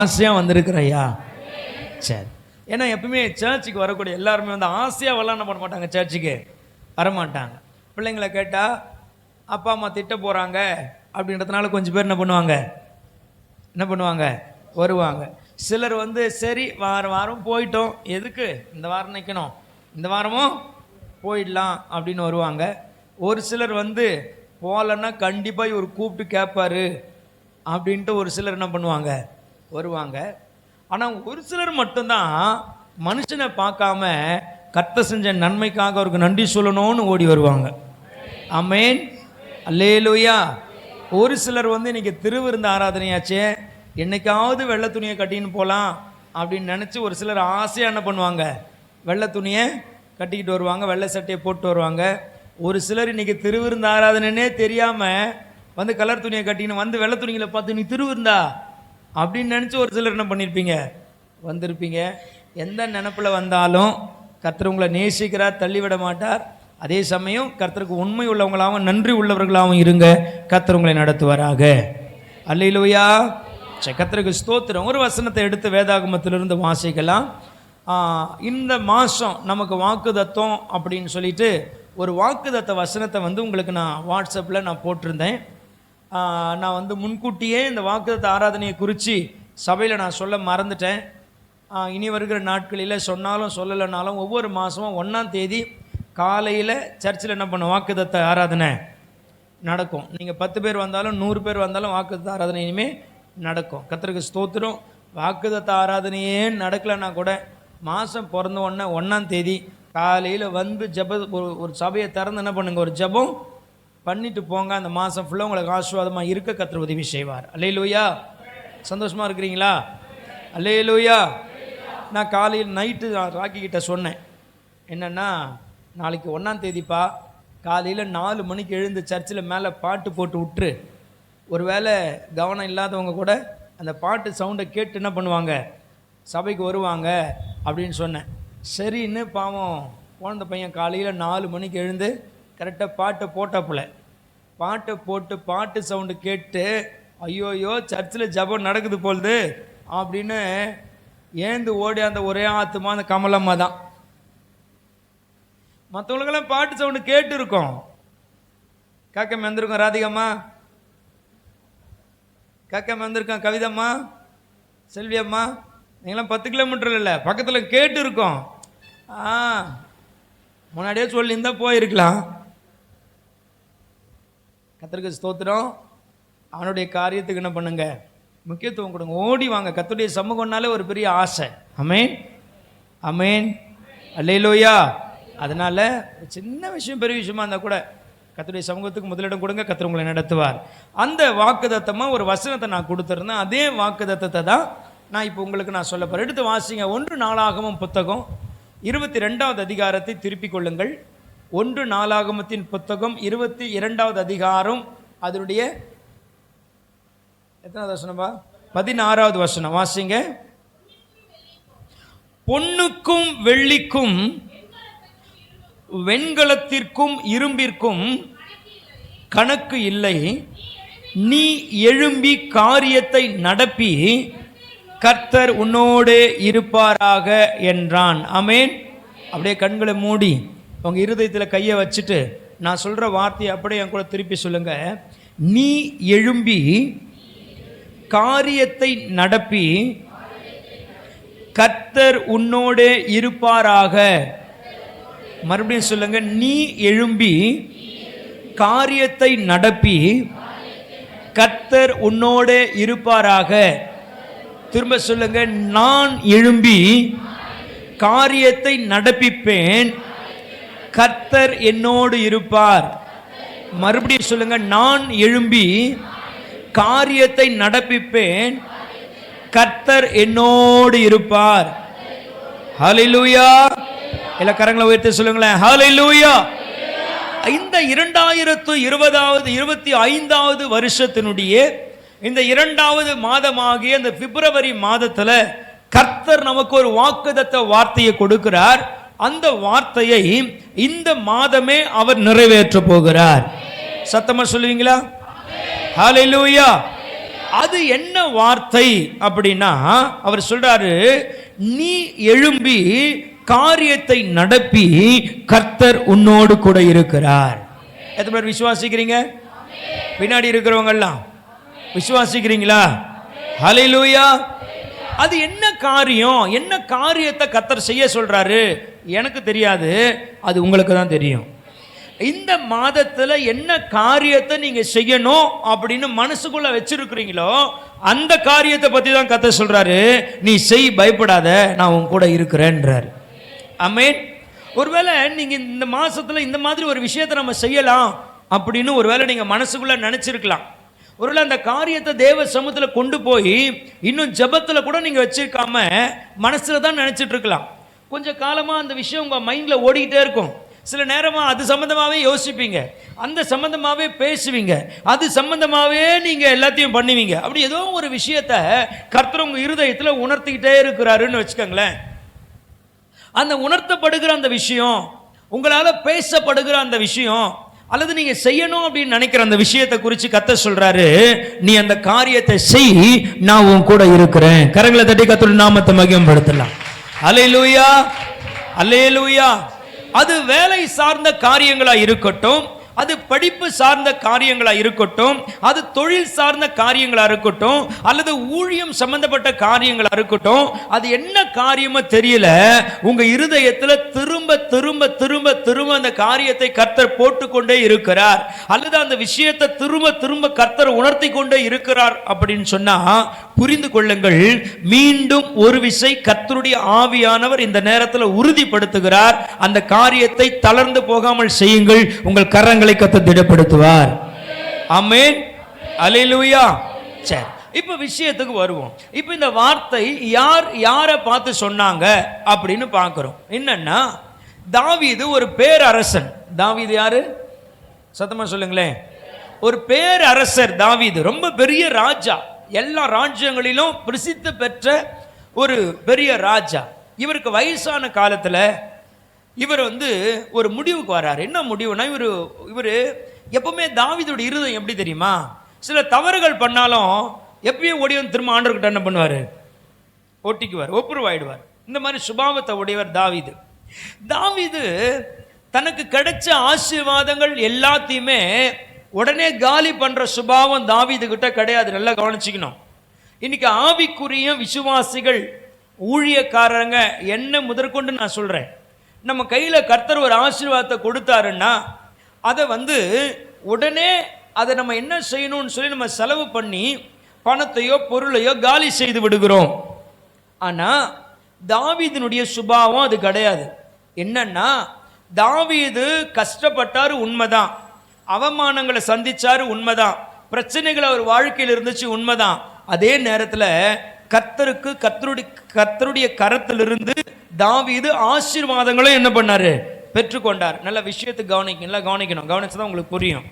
ஆசையாக வந்திருக்கிறையா? சரி. ஏன்னா எப்பவுமே சர்ச்சுக்கு வரக்கூடிய எல்லாருமே வந்து ஆசையாவெல்லாம் என்ன பண்ண மாட்டாங்க, சர்ச்சுக்கு வரமாட்டாங்க. பிள்ளைங்களை கேட்டால் அப்பா அம்மா திட்ட போகிறாங்க அப்படின்றதுனால கொஞ்சம் பேர் என்ன பண்ணுவாங்க வருவாங்க. சிலர் வந்து சரி வாரம் போயிட்டோம், எதுக்கு இந்த வாரம் நிற்கணும், இந்த வாரமும் போயிடலாம் அப்படின்னு வருவாங்க. ஒரு சிலர் வந்து போகலன்னா கண்டிப்பாக இவர் கூப்பிட்டு கேட்பாரு அப்படின்ட்டு ஒரு சிலர் என்ன பண்ணுவாங்க வருவாங்க. ஆனால் ஒரு சிலர் மட்டும்தான் மனுஷனை பார்க்காம கர்த்தர் செஞ்ச நன்மைக்காக அவருக்கு நன்றி சொல்லணும்னு ஓடி வருவாங்க. ஆமென், அல்லேலூயா. ஒரு சிலர் வந்து இன்னைக்கு திருவிருந்த ஆராதனையாச்சே, என்னைக்காவது வெள்ளை துணியை கட்டின்னு போகலாம் அப்படின்னு நினச்சி ஒரு சிலர் ஆசையாக என்ன பண்ணுவாங்க, வெள்ளை துணியை கட்டிக்கிட்டு வருவாங்க, வெள்ளை சட்டையை போட்டு வருவாங்க. ஒரு சிலர் இன்னைக்கு திருவிருந்த ஆராதனைன்னே தெரியாமல் வந்து கலர் துணியை கட்டின்னு வந்து வெள்ளை துணிகளை பார்த்து நீ திருவிருந்தா அப்படின்னு நினச்சி ஒரு சிலர் என்ன பண்ணியிருப்பீங்க, வந்திருப்பீங்க. எந்த நினப்பில் வந்தாலும் கர்த்தர் உங்களை நேசிக்கிறார், தள்ளிவிட மாட்டார். அதே சமயம் கர்த்தருக்கு உண்மை உள்ளவங்களாகவும் நன்றி உள்ளவர்களாகவும் இருங்க, கர்த்தர் உங்களை நடத்துவாராக. அல்லேலூயா. கர்த்தருக்கு ஸ்தோத்திரம். ஒரு வசனத்தை எடுத்து வேதாகமத்திலிருந்து வாசிக்கலாம். இந்த மாதம் நமக்கு வாக்குதத்தம் அப்படின்னு சொல்லிட்டு ஒரு வாக்குதத்த வசனத்தை வந்து உங்களுக்கு நான் வாட்ஸ்அப்பில் நான் போட்டிருந்தேன். நான் வந்து முன்கூட்டியே இந்த வாக்குதத்த ஆராதனையை குறித்து சபையில் நான் சொல்ல மறந்துட்டேன். இனி வருகிற நாட்களில் சொன்னாலும் சொல்லலைனாலும் ஒவ்வொரு மாதமும் 1ஆம் தேதி காலையில் சர்ச்சில் என்ன பண்ணும், வாக்குதத்த ஆராதனை நடக்கும். நீங்கள் 10 பேர் வந்தாலும் 100 பேர் வந்தாலும் வாக்குதத்த ஆராதனை இனிமேல் நடக்கும். கர்த்தருக்கு ஸ்தோத்திரம். வாக்குதத்த ஆராதனையே நடக்கலைன்னா கூட மாதம் பிறந்த உடனே 1ஆம் தேதி காலையில் வந்து ஒரு சபையை திறந்து என்ன பண்ணுங்க, ஒரு ஜெபம் பண்ணிட்டு போங்க. அந்த மாதம் ஃபுல்லாக உங்களுக்கு ஆசீர்வாதமாக இருக்க கர்த்தர் உதவி செய்வார். அல்லேலூயா. சந்தோஷமாக இருக்கிறீங்களா? அல்லேலூயா. நான் காலையில் நைட்டு ராக்கி கிட்ட சொன்னேன், என்னென்னா நாளைக்கு 1ஆம் தேதிப்பா காலையில் 4 மணிக்கு எழுந்து சர்ச்சில் மேலே பாட்டு போட்டு விட்டுரு. ஒரு வேளை கவனம் இல்லாதவங்க கூட அந்த பாட்டு சவுண்டை கேட்டு என்ன பண்ணுவாங்க, சபைக்கு வருவாங்க அப்படின்னு சொன்னேன். சரின்னு பாவம் குழந்த பையன் காலையில் 4 மணிக்கு எழுந்து கரெக்டாக பாட்டை போட்டப்பில் பாட்டை போட்டு பாட்டு சவுண்டு கேட்டு ஐயோயோ சர்ச்சில் ஜபம் நடக்குது போகுது அப்படின்னு ஏந்து ஓடி அந்த ஒரே ஆத்துமா அந்த கமலம்மா தான். மற்றவங்களுக்கெல்லாம் பாட்டு சவுண்டு கேட்டு இருக்கோம், கேட்காம வந்திருக்கோம். ராதிகம்மா கேட்காம வந்திருக்கோம், கவிதம்மா, செல்வியம்மா, நீங்களாம் 10 கிலோமீட்டர் இல்லை பக்கத்தில் கேட்டு இருக்கோம். முன்னாடியே சொல்லியிருந்தால் போயிருக்கலாம். கர்த்தருக்கு ஸ்தோத்திரம். அவனுடைய காரியத்துக்கு என்ன பண்ணுங்க, முக்கியத்துவம் கொடுங்க, ஓடி வாங்க. கர்த்தருடைய சமூகம்னாலே ஒரு பெரிய ஆசை. ஆமென், ஆமென், அல்லேலூயா. அதனால் சின்ன விஷயம் பெரிய விஷயமா இருந்தால் கூட கர்த்தருடைய சமூகத்துக்கு முதலிடம் கொடுங்க, கர்த்தர் உங்களை நடத்துவார். அந்த வாக்குதத்தமாக ஒரு வசனத்தை நான் கொடுத்துருந்தேன். அதே வாக்குதத்தத்தை தான் நான் இப்போ உங்களுக்கு நான் சொல்ல போகிறேன். எடுத்து வாசிங்க. 1 நாளாகமம் புத்தகம் 22வது அதிகாரத்தை திருப்பிக் கொள்ளுங்கள். 1 நாளாகமத்தின் புத்தகம் 22வது அதிகாரம் அதனுடைய எத்தனாவது வசனம்பா? 16வது வசனம் வாசிங்க. பொன்னுக்கும் வெள்ளிக்கும் வெண்கலத்திற்கும் இரும்பிற்கும் கணக்கு இல்லை, நீ எழும்பி காரியத்தை நடப்பி கர்த்தர் உன்னோடு இருப்பாராக என்றான். ஆமென். அப்படியே கண்களை மூடி உங்கள் இருதயத்தில் கையை வச்சுட்டு நான் சொல்கிற வார்த்தையை அப்படியே என் கூட திருப்பி சொல்லுங்க. நீ எழும்பி காரியத்தை நடப்பி கர்த்தர் உன்னோடு இருப்பாராக. மறுபடியும் சொல்லுங்க. நீ எழும்பி காரியத்தை நடப்பி கர்த்தர் உன்னோடு இருப்பாராக. திரும்ப சொல்லுங்க. நான் எழும்பி காரியத்தை நடப்பிப்பேன், கர்த்தர் என்னோடு இருப்பார். மறுபடியும் சொல்லுங்க. நான் எழும்பி காரியத்தை நடப்பிப்பேன், கர்த்தர் என்னோடு இருப்பார். ஹல்லேலூயா. எல்லா கரங்களை உயர்த்தி சொல்லுங்களேன். ஹல்லேலூயா. இந்த 2025வது வருஷத்தினுடைய இந்த 2வது மாதமாகிய இந்த பிப்ரவரி மாதத்துல கர்த்தர் நமக்கு ஒரு வாக்குதத்த வார்த்தையை கொடுக்கிறார். அந்த வார்த்தையை இந்த மாதமே அவர் நிறைவேற்ற போகிறார். சத்தமா சொல்லுவீங்களா? ஹல்லேலூயா. அது என்ன வார்த்தை அப்படின்னா, அவர் சொல்றாரு, நீ எழும்பி காரியத்தை நடப்பி கர்த்தர் உன்னோடு கூட இருக்கிறார். எத்தனை பேர் விசுவாசிக்கிறீங்க? பின்னாடி இருக்கிறவங்க எல்லாம் விசுவாசிக்கிறீங்களா? ஹல்லேலூயா. அது என்ன காரியம், என்ன காரியத்தை கர்த்தர் செய்ய சொல்றாரு? எனக்கு தெரியாது, அது உங்களுக்கு தான் தெரியும். இந்த மாதத்துல என்ன காரியத்தை நீங்க செய்யணும் அப்படின்னு மனசுக்குள்ள வச்சிருக்கிறீங்களோ அந்த காரியத்தை பத்தி தான் கர்த்தர் சொல்றாரு. நீ செய், பயப்படாத, நான் உன் கூட இருக்கிறேன்றாரு. ஆமென். ஒருவேளை நீங்க இந்த மாசத்துல இந்த மாதிரி ஒரு விஷயத்தை நம்ம செய்யலாம் அப்படின்னு ஒருவேளை நீங்க மனசுக்குள்ள நினைச்சிருக்கலாம். ஒருவேளை அந்த காரியத்தை தேவ சமூகத்துல கொண்டு போய் இன்னும் ஜெபத்துல கூட நீங்க வச்சிருக்காம மனசுல தான் நினைச்சிட்டு இருக்கலாம். கொஞ்ச காலமா அந்த விஷயம் உங்க மைண்ட்ல ஓடிக்கிட்டே இருக்கும். சில நேரமா அது சம்பந்தமாவே யோசிப்பீங்க, அந்த சம்பந்தமாவே பேசுவீங்க, அது சம்பந்தமாவே நீங்க எல்லாத்தையும் பண்ணுவீங்க. அப்படி ஏதோ ஒரு விஷயத்தை கர்த்தர் உங்க இருதயத்துல உணர்த்திக்கிட்டே இருக்கிறாருன்னு வச்சுக்கோங்களேன். அந்த உணர்த்தப்படுகிற அந்த விஷயம், உங்களால பேசப்படுகிற அந்த விஷயம், அல்லது நீங்க செய்யணும் அப்படின்னு நினைக்கிற அந்த விஷயத்தை குறித்து கர்த்தர் சொல்றாரு, நீ அந்த காரியத்தை செய், நான் உன் கூட இருக்கிறேன். கரங்களை தட்டி கர்த்தருடைய நாமத்தை மகிமைப்படுத்தலாம். அல்லேலூயா, அல்லேலூயா. அது வேலை சார்ந்த காரியங்களா இருக்கட்டும், அது படிப்பு சார்ந்த காரியங்களா இருக்கட்டும், அது தொழில் சார்ந்த காரியங்களா இருக்கட்டும், அல்லது ஊழியம் சம்பந்தப்பட்ட காரியங்களா இருக்கட்டும், அது என்ன காரியமோ தெரியல, உங்க இருதயத்துல திரும்ப திரும்ப திரும்ப திரும்ப அந்த காரியத்தை கர்த்தர் போட்டுக்கொண்டே இருக்கிறார், அல்லது அந்த விஷயத்தை திரும்ப திரும்ப கர்த்தர் உணர்த்தி கொண்டே இருக்கிறார் அப்படின்னு சொன்னா புரிந்து கொள்ளுங்கள், மீண்டும் ஒரு விசை கர்த்தருடைய ஆவியானவர் இந்த நேரத்தில் உறுதிப்படுத்துகிறார். அந்த காரியத்தை தளர்ந்து போகாமல் செய்யுங்கள், உங்கள் கரங்களை கர்த்தர் திடப்படுத்துவார். ஆமென், அல்லேலூயா. சரி, இப்ப விஷயத்துக்கு வருவோம். இப்ப இந்த வார்த்தை யாரை பார்த்து சொன்னாங்க அப்படின்னு பார்க்கிறோம். என்னன்னா, தாவீது ஒரு பேரரசன். தாவீது யாரு? சத்தமா சொல்லுங்களேன். ஒரு பேரரசர் தாவீது, ரொம்ப பெரிய ராஜா, எல்லா ராஜ்யங்களிலும் பிரசித்தி பெற்ற ஒரு பெரிய ராஜா. இவருக்கு வயசான காலத்துல இவர் ஒரு முடிவுக்கு வர்றாரு. என்ன முடிவுனா, இவர் எப்பவுமே தாவீதுடைய இருதயம் எப்படி தெரியுமா, சில தவறுகள் பண்ணாலும் எப்பயும் ஓடி வந்து திரும்ப ஆண்டவர்கிட்ட என்ன பண்ணுவார்? ஒட்டிக்குவார், ஒப்புரவாயிடுவார். இந்த மாதிரி சுபாவத்தை உடையவர் தாவீது. தாவீது தனக்கு கிடைச்ச ஆசீர்வாதங்கள் எல்லாத்தையுமே உடனே காலி பண்ற சுபாவம் தாவீது கிட்ட கிடையாது. நல்லா கவனிச்சுக்கணும். இன்னைக்கு ஆவிக்குரிய விசுவாசிகள், ஊழியக்காரங்க என்ன முதற்கொண்டு நான் சொல்றேன், நம்ம கையில கர்த்தர் ஒரு ஆசீர்வாதத்தை கொடுத்தாருன்னா அதை உடனே அதை நம்ம என்ன செய்யணும்னு சொல்லி நம்ம செலவு பண்ணி பணத்தையோ பொருளையோ காலி செய்து விடுகிறோம். ஆனா தாவீதினுடைய சுபாவம் அது கிடையாது. என்னன்னா, தாவீது கஷ்டப்பட்டாரு உண்மைதான், அவமானங்களை சந்திச்சாரு உண்மைதான், பிரச்சனைகள் அவர் வாழ்க்கையில் இருந்துச்சு உண்மைதான். அதே நேரத்தில் கர்த்தருடைய கரத்திலிருந்து தாவீது ஆசீர்வாதங்களும் என்ன பண்ணாரு? பெற்றுக்கொண்டார். நல்ல விஷயத்துக்கு நல்லா கவனிக்கணும், கவனிச்சதான் உங்களுக்கு புரியும்.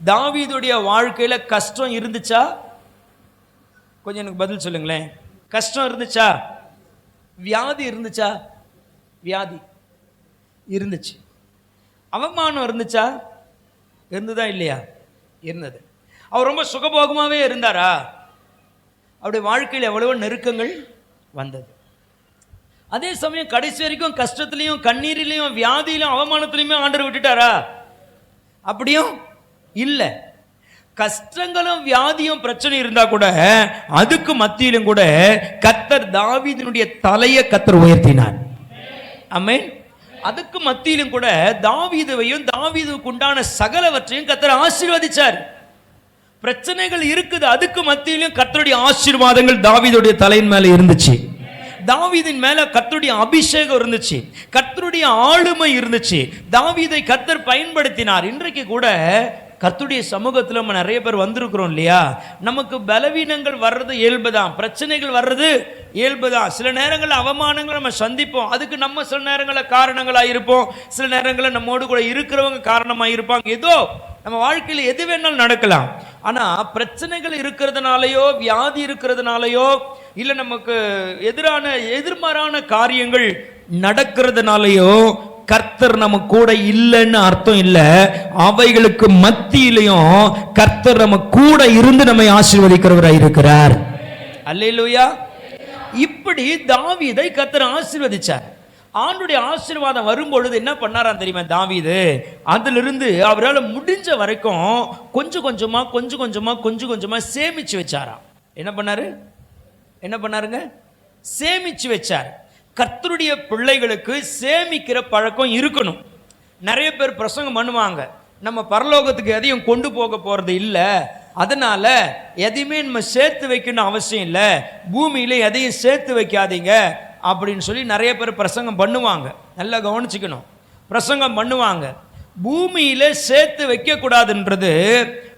தாவீதுடைய வாழ்க்கையில கஷ்டம் இருந்துச்சா? கொஞ்சம் எனக்கு பதில் சொல்லுங்களேன். கஷ்டம் இருந்துச்சா? வியாதி இருந்துச்சா? வியாதி இருந்துச்சு. அவமானம் இருந்துச்சா? இருந்ததா இல்லையா? இருந்தது. அவர் ரொம்ப சுகபோகமாகவே இருந்தாரா? அவருடைய வாழ்க்கையில் எவ்வளவோ நெருக்கங்கள் வந்தது. அதே சமயம் கடைசி வரைக்கும் கஷ்டத்திலையும் கண்ணீரிலையும் வியாதியிலும் அவமானத்திலையுமே ஆண்டவர் விட்டுட்டாரா? அப்படியும் இல்லை. கஷ்டங்களும் வியாதியும் பிரச்சனை இருந்தா கூட அதுக்கு மத்தியிலும் கூட கர்த்தர் தாவீதினுடைய தலையை கர்த்தர் உயர்த்தினார். ஆமென். அதுக்கு மத்தியிலும் கூட தாவீதுவையும் தாவீதுக்கு உண்டான சகலவற்றையும் கர்த்தர் ஆசீர்வதிச்சார். பிரச்சனைகள் இருக்குது, அதுக்கு மத்தியிலும் கர்த்தருடைய ஆசீர்வாதங்கள் தாவீதுடைய தலையின் மேல இருந்துச்சு. தாவீதின் மேல கர்த்தருடைய அபிஷேகம் இருந்துச்சு, கர்த்தருடைய ஆளுமை இருந்துச்சு. தாவீதை கர்த்தர் பயன்படுத்தினார். இன்றைக்கு கூட கர்த்தருடைய சமூகத்தில் நம்ம நிறைய பேர் வந்திருக்கிறோம் இல்லையா? நமக்கு பலவீனங்கள் வர்றது இயல்புதான், பிரச்சனைகள் வர்றது இயல்புதான். சில நேரங்களில் அவமானங்களை நம்ம சந்திப்போம், அதுக்கு நம்ம சில நேரங்களில் காரணங்களாக இருப்போம், சில நேரங்களில் நம்மோடு கூட இருக்கிறவங்க காரணமாக இருப்பாங்க. ஏதோ நம்ம வாழ்க்கையில் எது வேணாலும் நடக்கலாம். ஆனால் பிரச்சனைகள் இருக்கிறதுனாலையோ வியாதி இருக்கிறதுனாலையோ இல்லை நமக்கு எதிர்மாறான காரியங்கள் நடக்கிறதுனாலையோ கர்த்தர் நம்ம கூட இல்லைன்னு அர்த்தம் இல்ல. அவைகளுக்கு மத்தியிலையும் கர்த்தர் நம்ம கூட இருந்து நம்மை ஆசீர்வதிக்கிறவராய் இருக்கிறார். அல்லேலூயா. இப்படி தாவீதை கர்த்தர் ஆசீர்வதிச்சார். ஆண்டுடைய ஆசீர்வாதம் வரும்பொழுது என்ன பண்ணாராம் தெரியுமா தாவீது? அதிலிருந்து அவரால் முடிஞ்ச வரைக்கும் கொஞ்சம் கொஞ்சமா சேமிச்சு வச்சாராம். என்ன பண்ணாருங்க? சேமிச்சு வச்சார். கர்த்தருடைய பிள்ளைகளுக்கு சேமிக்கிற பழக்கம் இருக்கணும். நிறைய பேர் பிரசங்கம் பண்ணுவாங்க, நம்ம பரலோகத்துக்கு எதையும் கொண்டு போக போறது இல்லை, அதனால எதையுமே நம்ம சேர்த்து வைக்கணும் அவசியம் இல்லை, பூமியில எதையும் சேர்த்து வைக்காதீங்க அப்படின்னு சொல்லி நிறைய பேர் பிரசங்கம் பண்ணுவாங்க. நல்லா கவனிச்சுக்கணும். பிரசங்கம் பண்ணுவாங்க. பூமியில சேர்த்து வைக்க கூடாதுன்றது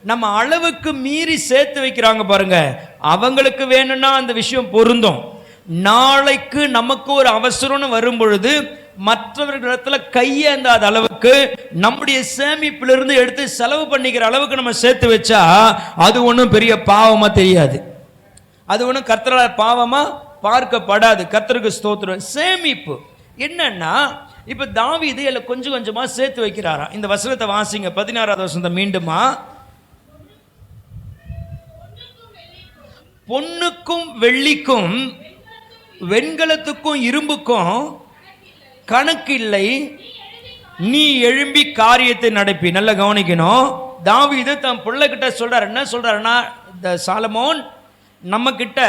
நம்ம அளவுக்கு மீறி சேர்த்து வைக்கிறாங்க பாருங்க, அவங்களுக்கு வேணும்னா அந்த விஷயம் பொருந்தும். நாளைக்கு நமக்கு ஒரு அவசரம்னு வரும் பொழுது மற்றவர்களிடத்துல கையேந்தாத அளவுக்கு நம்முடைய சேமிப்பிலிருந்து எடுத்து செலவு பண்ணிக்கிற அளவுக்கு நம்ம சேர்த்து வச்சா அது ஒன்றும் பெரிய பாவமா தெரியாது. அது ஒன்றும் கர்த்தரால் பாவமா பார்க்கப்படாது. கர்த்தருக்கு ஸ்தோத்திரம். சேமிப்பு என்னன்னா, இப்ப தாவீது எல்லாம் கொஞ்சம் கொஞ்சமா சேர்த்து வைக்கிறாராம். இந்த வசனத்தை வாசிங்க, 16வது வசனத்தை மீண்டுமா. பொன்னுக்கும் வெள்ளிக்கும் வெண்கலத்துக்கும் இரும்புக்கும் கணக்கில்லை, நீ எழும்பி காரியத்தை நடப்பி. நல்லா கவனிக்கணும். தாவீது தன் பிள்ளை கிட்ட சொல்றாரு. என்ன சொல்றாருன்னா, இந்த சாலமோன் நம்ம கிட்ட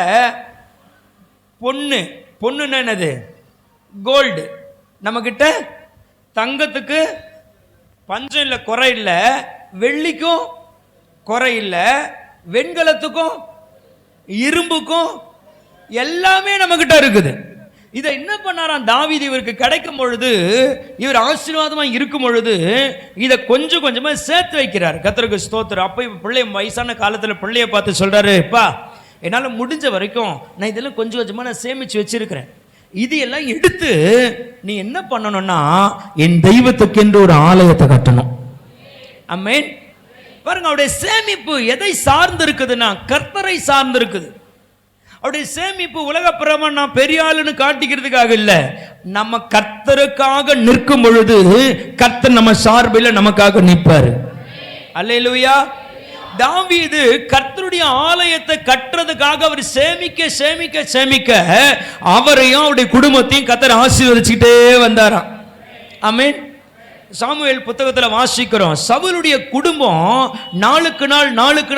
பொண்ணுன்னா என்னது? கோல்டு. நம்ம கிட்ட தங்கத்துக்கு பஞ்சம் இல்லை, குறை இல்லை, வெள்ளிக்கும் குறை இல்லை, வெண்கலத்துக்கும் இரும்புக்கும் எல்லாமே நம்ம கிட்ட இருக்குது. இதை என்ன பண்ணாராம் தாவீது? இவருக்கு கிடைக்கும் பொழுது, இவர் ஆசீர்வாதமா இருக்கும் பொழுது இதை கொஞ்சம் கொஞ்சமா சேர்த்து வைக்கிறார். கர்த்தருக்கு ஸ்தோத்திரம். அப்ப பிள்ளை வயசான காலத்துல பிள்ளைய பார்த்து சொல்றாரு, அப்பா என்னால் முடிஞ்ச வரைக்கும் நான் இதெல்லாம் கொஞ்சம் கொஞ்சமா நான் சேமிச்சு வச்சிருக்கிறேன், இது எல்லாம் எடுத்து நீ என்ன பண்ணணும்னா என் தெய்வத்துக்கு என்று ஒரு ஆலயத்தை கட்டணும். ஆமென். பாருங்க, அவருடைய சேமிப்பு எதை சார்ந்து இருக்குதுன்னா கர்த்தரை சார்ந்து இருக்குது. அவருடைய சேமிப்பு உலக பிரமாணம் நான் பெரிய ஆளுன்னு காட்டிக்கிறதுக்காக இல்ல, நம்ம கர்த்தருக்காக நிற்கும் பொழுது கர்த்தர் நம்ம சார்பில் நமக்காக நிற்பாரு. அல்லேலூயா. தாவீது கர்த்தருடைய ஆலயத்தை கட்டுறதுக்காக அவர் சேமிக்க சேமிக்க சேமிக்க அவரையும் அவருடைய குடும்பத்தையும் கர்த்தர் ஆசீர்வதிச்சுக்கிட்டே வந்தாராம். ஆமென். சாமுவேல் புத்தகத்துல வாசிக்கிறோம், சவுலுடைய குடும்பம் நாளுக்கு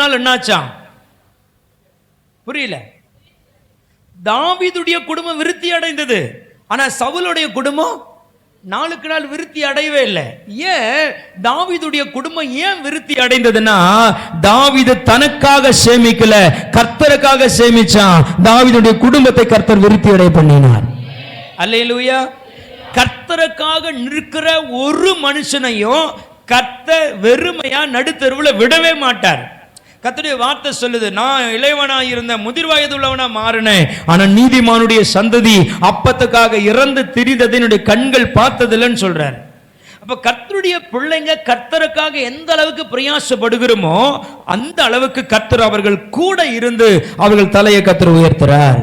நாள் என்னாச்சாம்? புரியல. தாவீதுடைய குடும்பம் விருத்தி அடைந்தது, ஆனா சவுலுடைய குடும்பம் நாளுக்கு நாள் விருத்தி அடையவே இல்லை. ஏன் தாவீதுடைய குடும்பம் ஏன் விருத்தி அடைந்ததுன்னா, தாவீது தனக்காக சேமிக்கல, கர்த்தருக்காக சேமிச்சான். தாவீதுடைய குடும்பத்தை கர்த்தர் விருத்தி அடைய பண்ணினார். அல்லேலூயா. கர்த்தருக்காக நிற்கிற ஒரு மனுஷனையும் கர்த்தர் வெறுமையா நடுத்தருவில் விடவே மாட்டார். கர்த்தருடைய வார்த்தை சொல்லுது, நான் இளையவனா இருந்த முதிர் வயது உள்ளவனா மாறினேன், ஆனா நீதிமானுடைய சந்ததி அப்பத்துக்காக இறந்து திரிந்ததை என்னுடைய கண்கள் பார்த்ததில்லைன்னு சொல்றார். அப்ப கர்த்தருடைய பிள்ளைங்க கர்த்தருக்காக எந்த அளவுக்கு பிரயாசப்படுகிறோமோ அந்த அளவுக்கு கர்த்தர் அவர்கள் கூட இருந்து அவர்கள் தலையை கர்த்தர் உயர்த்துறார்.